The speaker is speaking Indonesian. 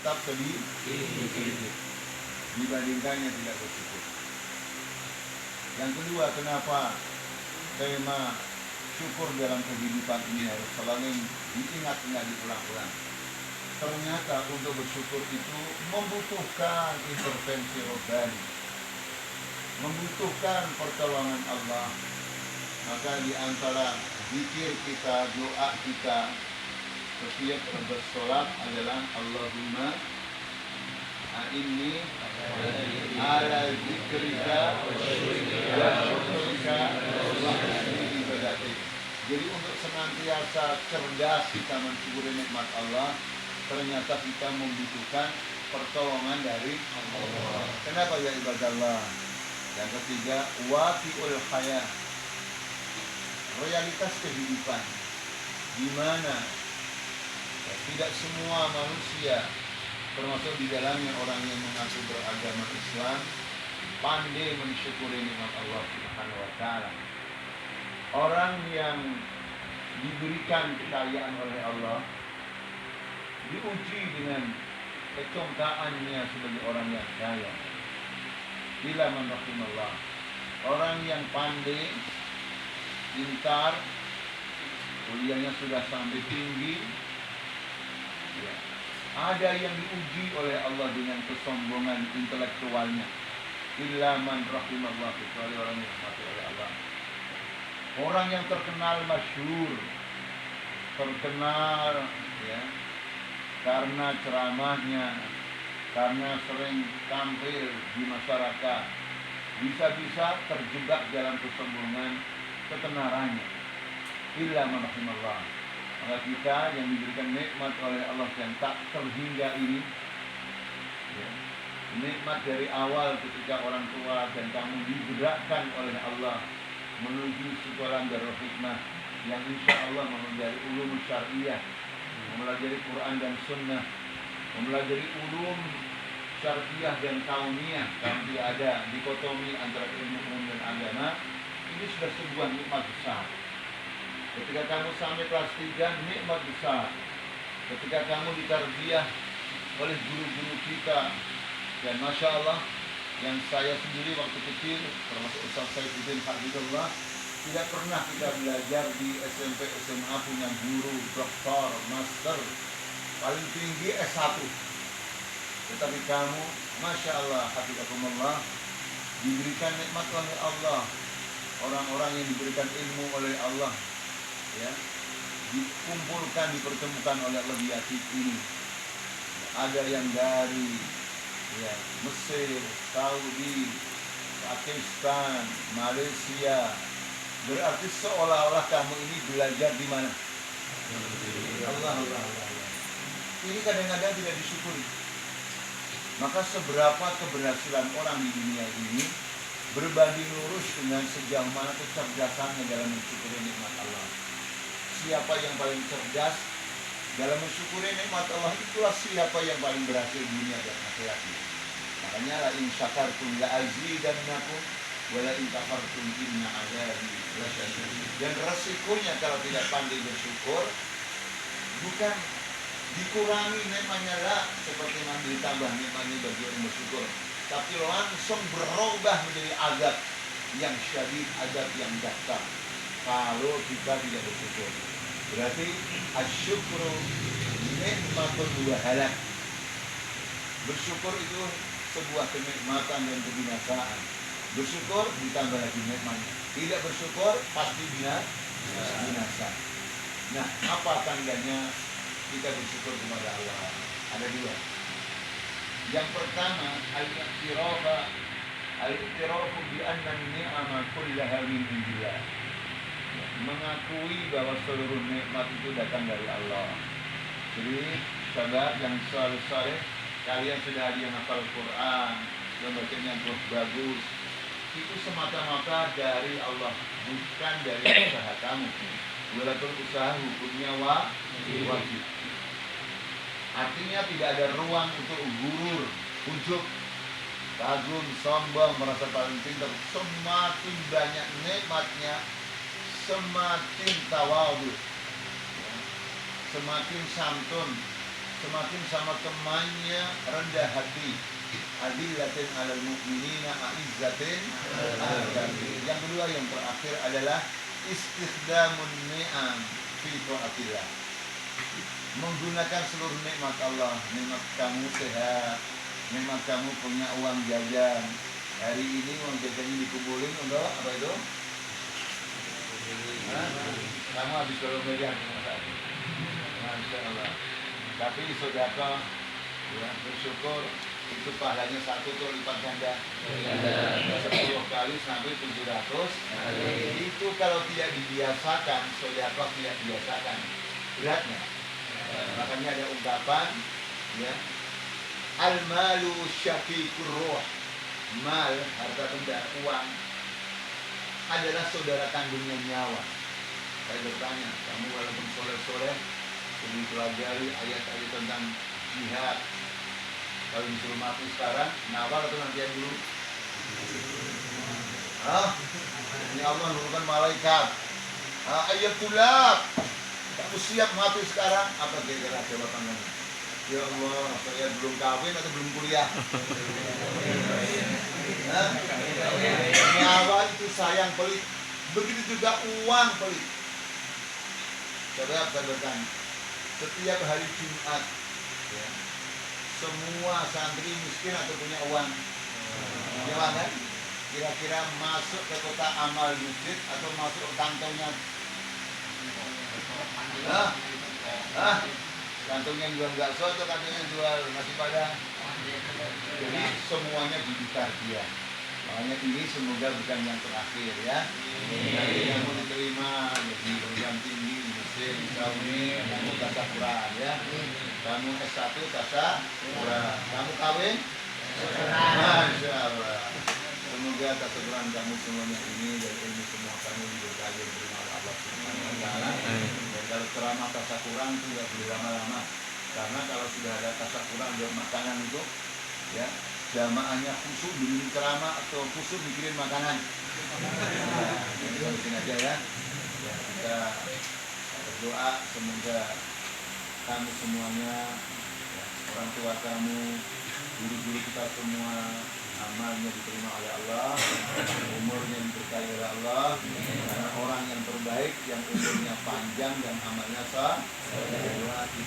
tetap sedikit dibandingkan yang tidak bersyukur. Yang kedua, kenapa tema syukur dalam kehidupan ini harus selalu diingat-ingat, diulang-ulang? Ternyata untuk bersyukur itu membutuhkan intervensi rohani, membutuhkan pertolongan Allah. Maka di antara zikir kita, doa kita setiap bersolat adalah Allahumma a'inni ala zikrika wa syukrika wa husni ibadatik. Jadi untuk senantiasa cerdas kita mensyukuri nikmat Allah, ternyata kita membutuhkan pertolongan dari Allah. Kenapa ya ibadallah? Yang ketiga, waqi'ul hayah, realitas kehidupan, di mana tidak semua manusia, termasuk di dalamnya orang yang mengaku beragama Islam, pandai mensyukuri nikmat Allah Subhanahu wa taala. Orang yang diberikan kekayaan oleh Allah diuji dengan kecongkaannya sebagai orang yang kaya. Bila man rahimallah, orang yang pandai, pintar, kuliahnya sudah sampai tinggi, ya, ada yang diuji oleh Allah dengan kesombongan intelektualnya. Illa man rahimallah, kecuali orang yang mati oleh Allah. Orang yang terkenal masyhur, terkenal ya karena ceramahnya, karena sering tampil di masyarakat, bisa-bisa terjebak dalam kesombongan ketenarannya. Illa man rahimallah. Maka kita yang diberikan nikmat oleh Allah yang tak terhingga ini, ya, nikmat dari awal ketika orang tua dan kamu digerakkan oleh Allah menuju sekolah Darul Hikmah yang insya Allah mempelajari ulum syariah, mempelajari Quran dan Sunnah, mempelajari ulum syariah dan kauniyah, yang tidak ada dikotomi antara ilmu umum dan agama. Ini sudah sebuah nikmat besar. Ketika kamu sampai kelas 3, nikmat besar. Ketika kamu ditarbiyah oleh guru-guru kita, dan Masya Allah, yang saya sendiri waktu kecil, termasuk Ustaz Saifuddin Hafizullah, tidak pernah kita belajar di SMP SMA punya guru, doktor, master, paling tinggi S1. Tetapi kamu, Masya Allah, Hafizakumullah, diberikan nikmat oleh Allah. Orang-orang yang diberikan ilmu oleh Allah, ya, dikumpulkan, dipertemukan oleh Allah di hati ini. Ada yang dari ya, Mesir, Saudi, Pakistan, Malaysia. Berarti seolah-olah kamu ini belajar di mana? Allah. Ini kadang-kadang tidak disyukuri. Maka seberapa keberhasilan orang di dunia ini berbanding lurus dengan sejauh mana kecerdasannya dalam mensyukuri nikmat Allah. Siapa yang paling cerdas dalam mensyukuri nikmat Allah, itulah siapa yang paling berhasil dunia dan akhirat. Makanya la in syakartum la azidannakum wa la in kafartum inna adzabi lasyadid. Dan resikonya kalau tidak pandai bersyukur bukan dikurangi nikmatnya lah, seperti mana ditambah nikmatnya bagi orang bersyukur, tapi langsung berubah menjadi azab yang syadid, azab yang dahsyat kalau kita tidak bersyukur. Berarti asyukru nikmatul wa halak. Bersyukur itu sebuah kenikmatan dan kebinasaan. Bersyukur ditambah lagi nikmatnya. Tidak bersyukur pasti binasa. Nah, apa tandanya kita bersyukur kepada Allah? Ada dua. Yang pertama, al-iqtirafu bi anna ni'ama kullaha min indillah. Mengakui bahwa seluruh nikmat itu datang dari Allah. Jadi, sahabat yang saleh, kalian sudah ada yang hafal Quran, yang bacanya bagus, itu semata-mata dari Allah, bukan dari usaha kamu. Walaupun usaha hukumnya wajib. Artinya tidak ada ruang untuk gurur, ujub, kagum, sombong, merasa paling pintar. Semakin banyak nikmatnya, semakin tawadhu, semakin santun, semakin sama temannya rendah hati. Adillatin 'alal mu'minina a'izzatin 'alal kafirin. Yang kedua, yang terakhir adalah istikhdamun ni'am fi ta'atillah. Menggunakan seluruh nikmat Allah. Nikmat kamu sehat, nikmat kamu punya uang jajan. Hari ini uang jajannya dikumpulin untuk apa itu? Kamu habis berapa miliar? Masya Allah. Tapi saudara, ya, bersyukur itu pahalanya 1 tuh lipat ganda 10 kali sampai 700. Itu kalau tidak dibiasakan, saudara tidak biasakan beratnya. Makanya ada ungkapan, ya, al-malu syaqiqur ruh. Mal, harta benda, uang adalah saudara kandungnya nyawa. Saya bertanya, kamu walaupun soleh-soleh, lebih pelajari ayat-ayat tentang jihad. Kalau disuruh mati sekarang, nawar atau nantian dulu? Ini Allah menurunkan malaikat. Ayatullah, kamu siap mati sekarang? Apa kira-kira jawaban kamu? Ya Allah, saya belum kawin atau belum kuliah? Nyawa itu sayang, pelit. Begitu juga uang pelit. Saudara, saya bertanya, setiap hari Jumat, ya, semua santri miskin atau punya uang? Jawab kan? Kira-kira masuk ke kota amal masjid atau masuk ke kantongnya? Kantongnya jual bakso atau kantongnya jual nasi padang? Jadi semuanya diditar dia. Makanya ini semoga bukan yang terakhir, ya. Nanti kamu diterima jadi perguruan tinggi di Mesir, di Saudi, kamu tasawuran, ya. Kamu S1 tasawuran, kamu kawin? Masya Allah. Semoga tasawuran kamu semuanya ini dan ini semua kamu diberkahi oleh Allah Subhanahu wa taala. Dan kalau ceramah tasawuran itu tidak boleh lama-lama. Karena kalau sudah ada tasawuran buat makanan itu, ya, jamaahnya khusyuk bikin ceramah atau khusyuk mikirin makanan. Jadi mungkin aja, ya. Ya, kita berdoa semoga kamu semuanya, ya, orang tua kamu, guru-guru kita semua, amalnya diterima oleh Allah, umurnya diberkahi oleh Allah, karena orang yang terbaik, yang umurnya panjang dan amalnya sah.